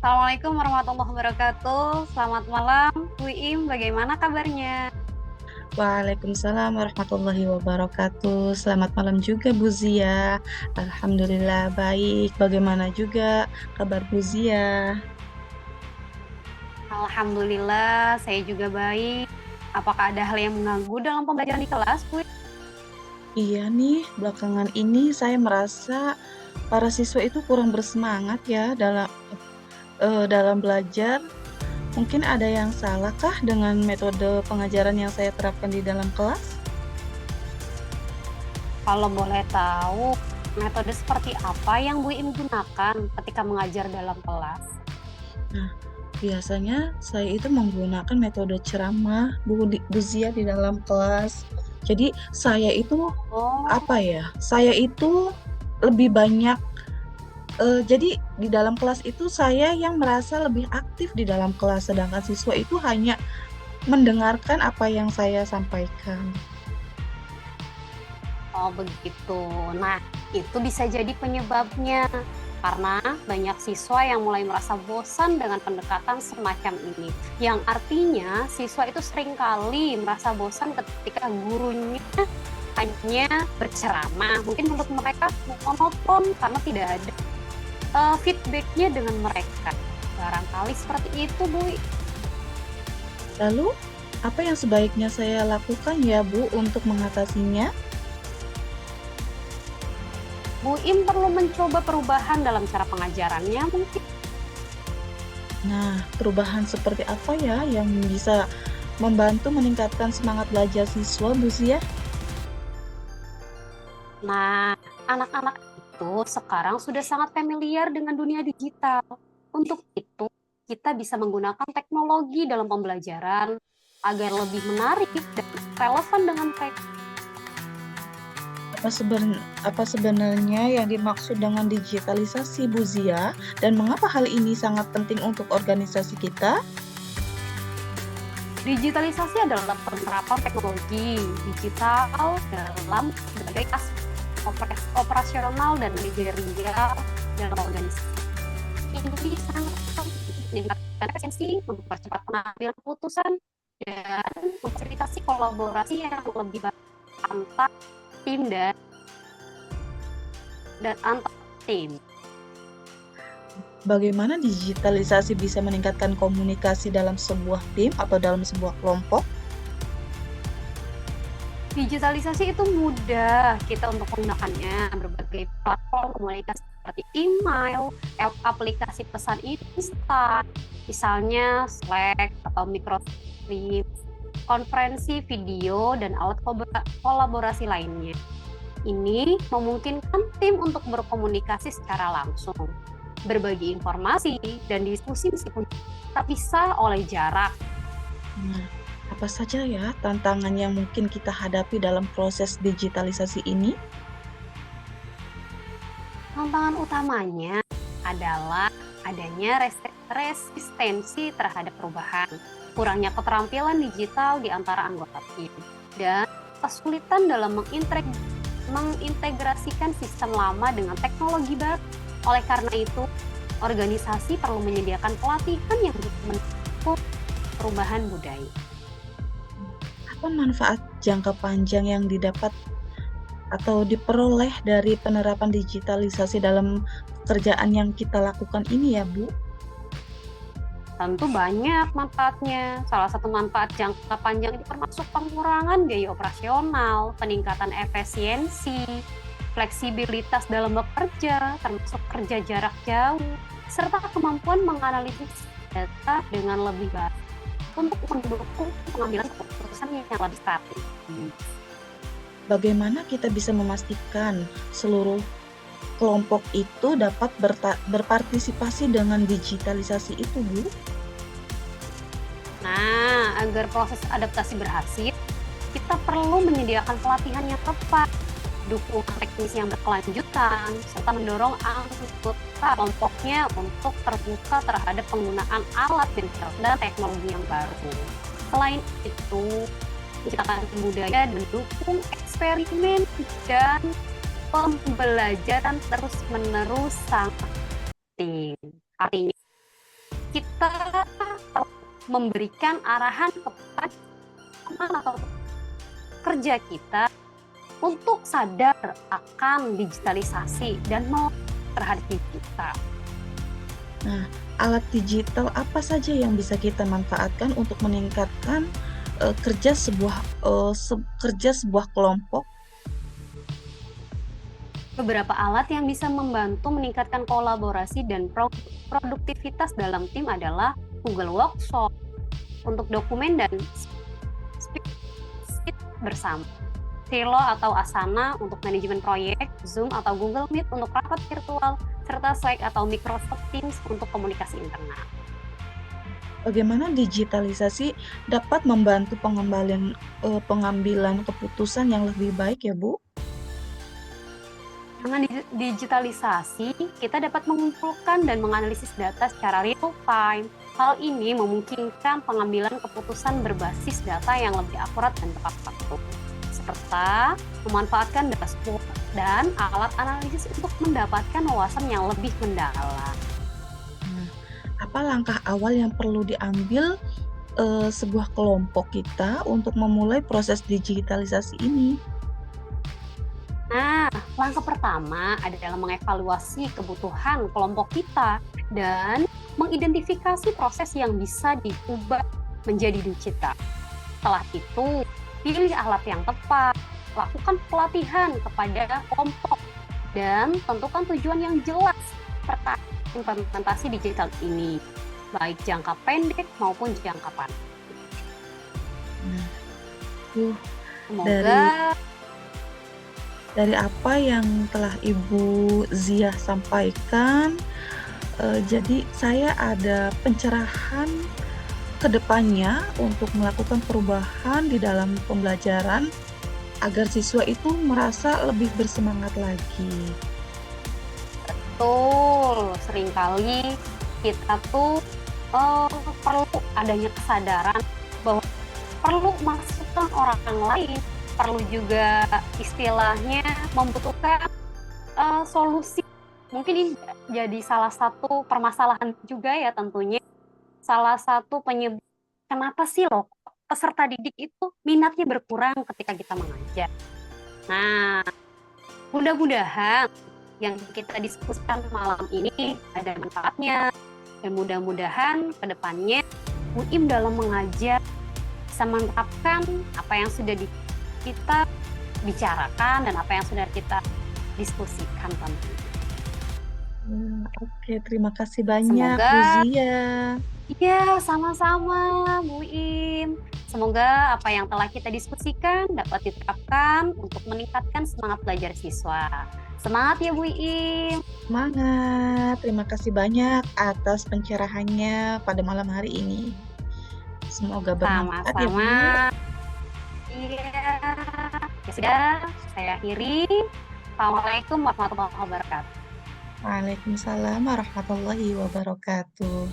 Assalamualaikum warahmatullahi wabarakatuh. Selamat malam, Bu Im. Bagaimana kabarnya? Waalaikumsalam warahmatullahi wabarakatuh. Selamat malam juga Bu Zia. Alhamdulillah baik. Bagaimana juga kabar Bu Zia? Alhamdulillah, saya juga baik. Apakah ada hal yang mengganggu dalam pembelajaran di kelas, Bu? Iya nih, belakangan ini saya merasa para siswa itu kurang bersemangat ya dalam belajar. Mungkin ada yang salahkah dengan metode pengajaran yang saya terapkan di dalam kelas? Kalau boleh tahu, metode seperti apa yang Bu Im gunakan ketika mengajar dalam kelas? Nah, biasanya saya itu menggunakan metode ceramah Bu Zia di dalam kelas. Jadi saya itu Oh, apa ya? Saya itu lebih banyak jadi di dalam kelas itu saya yang merasa lebih aktif di dalam kelas, sedangkan siswa itu hanya mendengarkan apa yang saya sampaikan. oh begitu. Nah, itu bisa jadi penyebabnya. Karena banyak siswa yang mulai merasa bosan dengan pendekatan semacam ini. Yang artinya siswa itu seringkali merasa bosan ketika gurunya hanya berceramah. Mungkin menurut mereka monoton karena tidak ada feedbacknya dengan mereka. Barangkali seperti itu, Bu. Lalu, apa yang sebaiknya saya lakukan ya Bu untuk mengatasinya? Bu Im perlu mencoba perubahan dalam cara pengajarannya mungkin. Nah, perubahan seperti apa ya yang bisa membantu meningkatkan semangat belajar siswa, Bu Zia? Nah, anak-anak itu sekarang sudah sangat familiar dengan dunia digital. Untuk itu, kita bisa menggunakan teknologi dalam pembelajaran agar lebih menarik dan relevan dengan mereka. Apa sebenarnya yang dimaksud dengan digitalisasi, Bu Zia, dan mengapa hal ini sangat penting untuk organisasi kita? Digitalisasi adalah penerapan teknologi digital dalam berbagai aspek operasional dan manajerial dalam organisasi. Ini sangat penting meningkatkan efisiensi, mempercepat pengambilan keputusan, dan memfasilitasi kolaborasi yang lebih baik antar tim dan antar tim. Bagaimana digitalisasi bisa meningkatkan komunikasi dalam sebuah tim atau dalam sebuah kelompok? Digitalisasi itu mudah kita untuk menggunakannya berbagai platform komunikasi seperti email, aplikasi pesan instan, misalnya Slack atau Microsoft, konferensi video, dan alat kolaborasi lainnya. Ini memungkinkan tim untuk berkomunikasi secara langsung, berbagi informasi, dan diskusi meskipun tak bisa oleh jarak. Nah, apa saja ya tantangan yang mungkin kita hadapi dalam proses digitalisasi ini? Tantangan utamanya adalah adanya resistensi terhadap perubahan, kurangnya keterampilan digital di antara anggota tim, dan kesulitan dalam mengintegrasikan sistem lama dengan teknologi baru. Oleh karena itu, organisasi perlu menyediakan pelatihan yang mendukung perubahan budaya. Apa manfaat jangka panjang yang didapat atau diperoleh dari penerapan digitalisasi dalam pekerjaan yang kita lakukan ini ya, Bu? Tentu banyak manfaatnya. Salah satu manfaat jangka panjang ini termasuk pengurangan biaya operasional, peningkatan efisiensi, fleksibilitas dalam bekerja, termasuk kerja jarak jauh, serta kemampuan menganalisis data dengan lebih baik untuk mendukung pengambilan keputusan yang lebih strategis. Bagaimana kita bisa memastikan seluruh kelompok itu dapat berpartisipasi dengan digitalisasi itu, Bu? Nah, agar proses adaptasi berhasil, kita perlu menyediakan pelatihan yang tepat, dukungan teknis yang berkelanjutan, serta mendorong anggota kelompoknya untuk terbuka terhadap penggunaan alat dan teknologi yang baru. Selain itu, menciptakan budaya dan mendukung eksperimen dan pembelajaran terus-menerus sangat penting. Artinya, kita memberikan arahan kepada teman atau kerja kita untuk sadar akan digitalisasi dan mau terhadap diri kita. Nah, alat digital apa saja yang bisa kita manfaatkan untuk meningkatkan kerja sebuah kelompok? Beberapa alat yang bisa membantu meningkatkan kolaborasi dan produktivitas dalam tim adalah Google Workshop untuk dokumen dan spreadsheet bersama, Trello atau Asana untuk manajemen proyek, Zoom atau Google Meet untuk rapat virtual, serta Slack atau Microsoft Teams untuk komunikasi internal. Bagaimana digitalisasi dapat membantu pengambilan keputusan yang lebih baik ya, Bu? Dengan digitalisasi, kita dapat mengumpulkan dan menganalisis data secara real time. Hal ini memungkinkan pengambilan keputusan berbasis data yang lebih akurat dan tepat waktu, serta memanfaatkan dashboard dan alat analisis untuk mendapatkan wawasan yang lebih mendalam. Nah, apa langkah awal yang perlu diambil sebuah kelompok kita untuk memulai proses digitalisasi ini? Nah, langkah pertama adalah mengevaluasi kebutuhan kelompok kita dan mengidentifikasi proses yang bisa diubah menjadi digital. Setelah itu, pilih alat yang tepat, lakukan pelatihan kepada kelompok, dan tentukan tujuan yang jelas terkait implementasi digital ini, baik jangka pendek maupun jangka panjang. Nah, uh, Semoga dari apa yang telah Ibu Ziah sampaikan, jadi saya ada pencerahan ke depannya untuk melakukan perubahan di dalam pembelajaran agar siswa itu merasa lebih bersemangat lagi. betul, seringkali kita tuh perlu adanya kesadaran bahwa perlu masukan orang lain, perlu juga istilahnya membutuhkan solusi. Mungkin ini jadi salah satu permasalahan juga ya tentunya. Salah satu penyebab kenapa sih loh peserta didik itu minatnya berkurang ketika kita mengajar. Nah, mudah-mudahan yang kita diskusikan malam ini ada manfaatnya. Dan mudah-mudahan ke depannya UIM dalam mengajar bisa menerapkan apa yang sudah kita bicarakan dan apa yang sudah kita diskusikan tentunya. Oke, terima kasih banyak Bu Semoga Zia. iya sama-sama Bu Im. Semoga apa yang telah kita diskusikan dapat diterapkan untuk meningkatkan semangat belajar siswa. Semangat ya Bu Im. Semangat, terima kasih banyak atas pencerahannya pada malam hari ini. Semoga bermanfaat ya Bu. Sama-sama. Iya. Ya sudah, saya akhiri. Assalamualaikum warahmatullahi wabarakatuh. Waalaikumsalam warahmatullahi wabarakatuh.